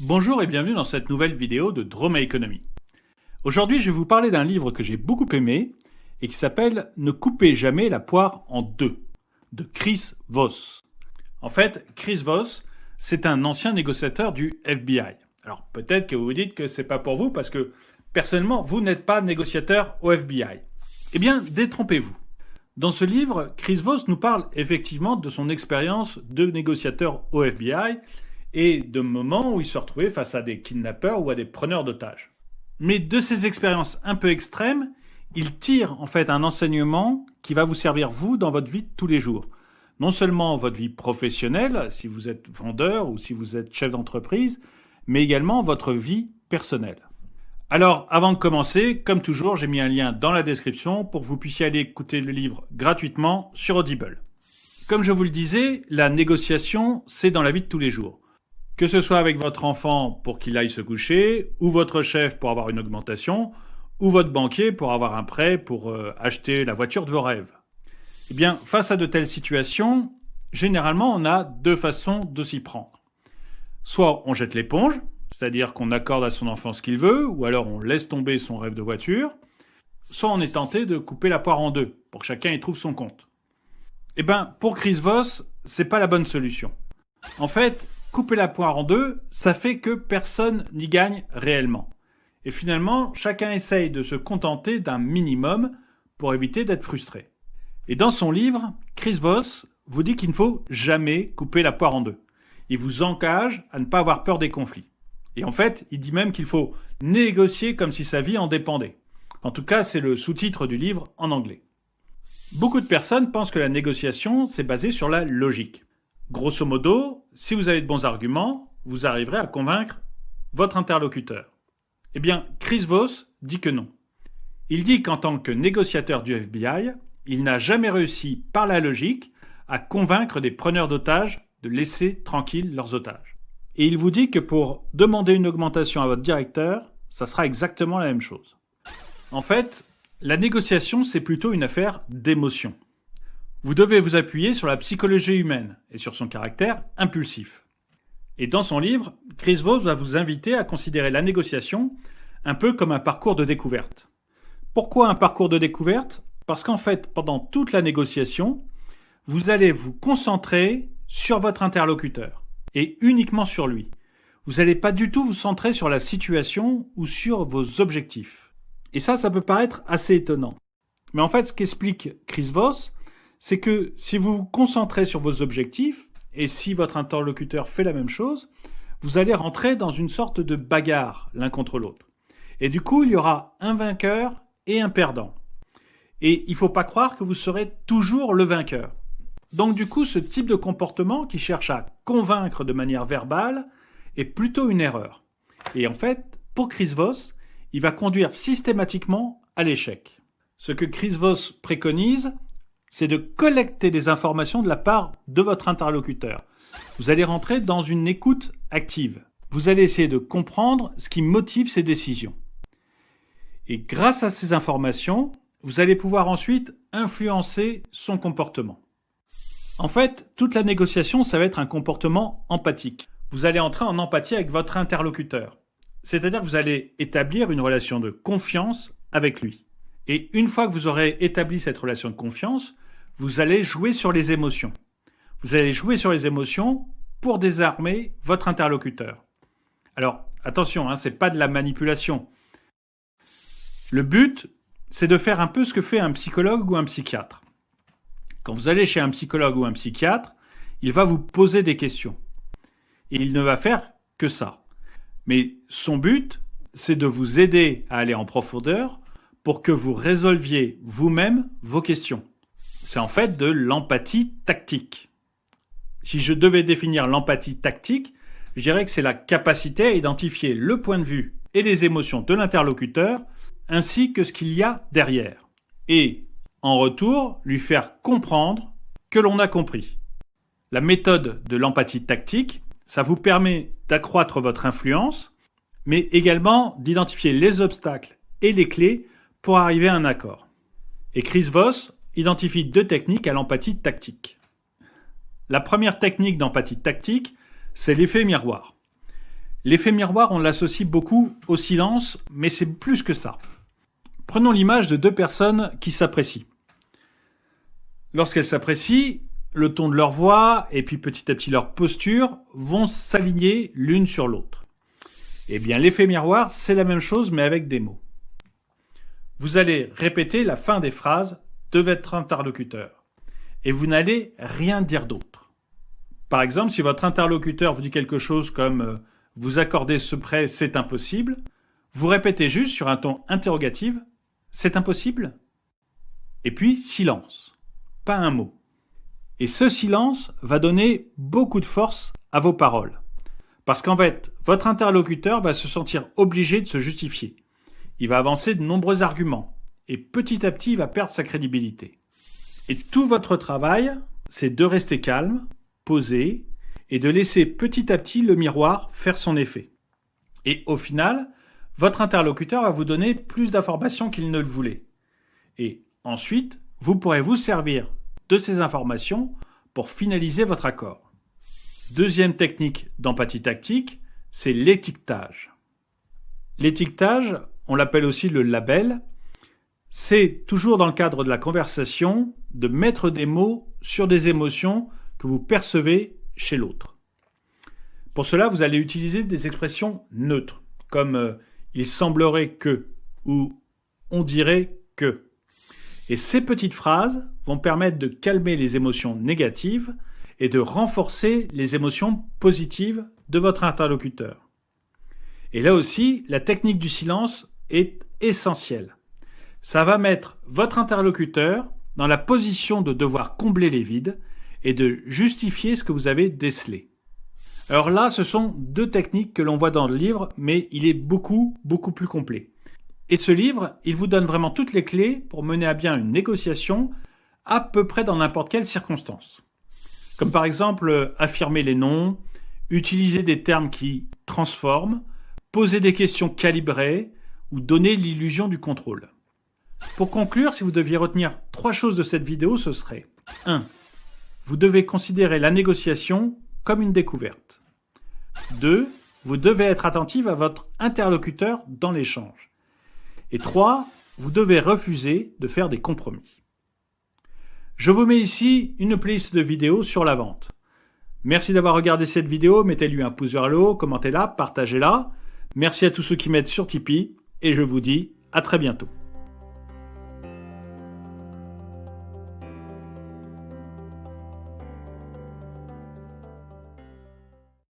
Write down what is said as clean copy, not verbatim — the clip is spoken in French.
Bonjour et bienvenue dans cette nouvelle vidéo de Droma Economy. Aujourd'hui, je vais vous parler d'un livre que j'ai beaucoup aimé et qui s'appelle « Ne coupez jamais la poire en deux » de Chris Voss. En fait, Chris Voss, c'est un ancien négociateur du FBI. Alors peut-être que vous vous dites que c'est pas pour vous parce que personnellement, vous n'êtes pas négociateur au FBI. Eh bien, détrompez-vous. Dans ce livre, Chris Voss nous parle effectivement de son expérience de négociateur au FBI et de moments où il se retrouvait face à des kidnappeurs ou à des preneurs d'otages. Mais de ces expériences un peu extrêmes, il tire en fait un enseignement qui va vous servir vous dans votre vie de tous les jours. Non seulement votre vie professionnelle, si vous êtes vendeur ou si vous êtes chef d'entreprise, mais également votre vie personnelle. Alors, avant de commencer, comme toujours, j'ai mis un lien dans la description pour que vous puissiez aller écouter le livre gratuitement sur Audible. Comme je vous le disais, la négociation, c'est dans la vie de tous les jours. Que ce soit avec votre enfant pour qu'il aille se coucher, ou votre chef pour avoir une augmentation, ou votre banquier pour avoir un prêt pour acheter la voiture de vos rêves. Eh bien, face à de telles situations, généralement, on a deux façons de s'y prendre. Soit on jette l'éponge, c'est-à-dire qu'on accorde à son enfant ce qu'il veut, ou alors on laisse tomber son rêve de voiture, soit on est tenté de couper la poire en deux, pour que chacun y trouve son compte. Eh bien, pour Chris Voss, c'est pas la bonne solution. En fait, couper la poire en deux, ça fait que personne n'y gagne réellement. Et finalement, chacun essaye de se contenter d'un minimum pour éviter d'être frustré. Et dans son livre, Chris Voss vous dit qu'il ne faut jamais couper la poire en deux. Il vous engage à ne pas avoir peur des conflits. Et en fait, il dit même qu'il faut négocier comme si sa vie en dépendait. En tout cas, c'est le sous-titre du livre en anglais. Beaucoup de personnes pensent que la négociation, c'est basé sur la logique. Grosso modo, si vous avez de bons arguments, vous arriverez à convaincre votre interlocuteur. Eh bien, Chris Voss dit que non. Il dit qu'en tant que négociateur du FBI, il n'a jamais réussi par la logique à convaincre des preneurs d'otages de laisser tranquilles leurs otages. Et il vous dit que pour demander une augmentation à votre directeur, ça sera exactement la même chose. En fait, la négociation, c'est plutôt une affaire d'émotion. Vous devez vous appuyer sur la psychologie humaine et sur son caractère impulsif. Et dans son livre, Chris Voss va vous inviter à considérer la négociation un peu comme un parcours de découverte. Pourquoi un parcours de découverte ? Parce qu'en fait, pendant toute la négociation, vous allez vous concentrer sur votre interlocuteur et uniquement sur lui. Vous n'allez pas du tout vous centrer sur la situation ou sur vos objectifs. Et ça peut paraître assez étonnant. Mais en fait, ce qu'explique Chris Voss, c'est que si vous vous concentrez sur vos objectifs, et si votre interlocuteur fait la même chose, vous allez rentrer dans une sorte de bagarre l'un contre l'autre. Et du coup, il y aura un vainqueur et un perdant. Et il ne faut pas croire que vous serez toujours le vainqueur. Donc du coup, ce type de comportement qui cherche à convaincre de manière verbale est plutôt une erreur. Et en fait, pour Chris Voss, il va conduire systématiquement à l'échec. Ce que Chris Voss préconise, c'est de collecter des informations de la part de votre interlocuteur. Vous allez rentrer dans une écoute active. Vous allez essayer de comprendre ce qui motive ses décisions. Et grâce à ces informations, vous allez pouvoir ensuite influencer son comportement. En fait, toute la négociation, ça va être un comportement empathique. Vous allez entrer en empathie avec votre interlocuteur. C'est-à-dire que vous allez établir une relation de confiance avec lui. Et une fois que vous aurez établi cette relation de confiance, vous allez jouer sur les émotions. Vous allez jouer sur les émotions pour désarmer votre interlocuteur. Alors, attention, c'est pas de la manipulation. Le but, c'est de faire un peu ce que fait un psychologue ou un psychiatre. Quand vous allez chez un psychologue ou un psychiatre, il va vous poser des questions. Et il ne va faire que ça. Mais son but, c'est de vous aider à aller en profondeur pour que vous résolviez vous-même vos questions. C'est en fait de l'empathie tactique. Si je devais définir l'empathie tactique, je dirais que c'est la capacité à identifier le point de vue et les émotions de l'interlocuteur, ainsi que ce qu'il y a derrière. Et, en retour, lui faire comprendre que l'on a compris. La méthode de l'empathie tactique, ça vous permet d'accroître votre influence, mais également d'identifier les obstacles et les clés pour arriver à un accord. Et Chris Voss identifie deux techniques à l'empathie tactique. La première technique d'empathie tactique, c'est l'effet miroir. L'effet miroir, on l'associe beaucoup au silence, mais c'est plus que ça. Prenons l'image de deux personnes qui s'apprécient. Lorsqu'elles s'apprécient, le ton de leur voix et puis petit à petit leur posture vont s'aligner l'une sur l'autre. Eh bien, l'effet miroir, c'est la même chose, mais avec des mots. Vous allez répéter la fin des phrases de votre interlocuteur et vous n'allez rien dire d'autre. Par exemple, si votre interlocuteur vous dit quelque chose comme « vous accordez ce prêt, c'est impossible », vous répétez juste sur un ton interrogatif « c'est impossible ?» Et puis silence, pas un mot. Et ce silence va donner beaucoup de force à vos paroles. Parce qu'en fait, votre interlocuteur va se sentir obligé de se justifier. Il va avancer de nombreux arguments et petit à petit, il va perdre sa crédibilité. Et tout votre travail, c'est de rester calme, posé et de laisser petit à petit le miroir faire son effet. Et au final, votre interlocuteur va vous donner plus d'informations qu'il ne le voulait. Et ensuite, vous pourrez vous servir de ces informations pour finaliser votre accord. Deuxième technique d'empathie tactique, c'est l'étiquetage. L'étiquetage, on l'appelle aussi le label, c'est toujours dans le cadre de la conversation de mettre des mots sur des émotions que vous percevez chez l'autre. Pour cela, vous allez utiliser des expressions neutres, comme il semblerait que ou on dirait que. Et ces petites phrases vont permettre de calmer les émotions négatives et de renforcer les émotions positives de votre interlocuteur. Et là aussi, la technique du silence est essentielle. Ça va mettre votre interlocuteur dans la position de devoir combler les vides et de justifier ce que vous avez décelé. Alors là, ce sont deux techniques que l'on voit dans le livre, mais il est beaucoup plus complet. Et ce livre, il vous donne vraiment toutes les clés pour mener à bien une négociation à peu près dans n'importe quelle circonstance. Comme par exemple, affirmer les noms, utiliser des termes qui transforment, poser des questions calibrées ou donner l'illusion du contrôle. Pour conclure, si vous deviez retenir 3 choses de cette vidéo, ce serait 1. Vous devez considérer la négociation comme une découverte. 2. Vous devez être attentif à votre interlocuteur dans l'échange. Et 3. Vous devez refuser de faire des compromis. Je vous mets ici une playlist de vidéos sur la vente. Merci d'avoir regardé cette vidéo, mettez-lui un pouce vers le haut, commentez-la, partagez-la. Merci à tous ceux qui m'aident sur Tipeee et je vous dis à très bientôt.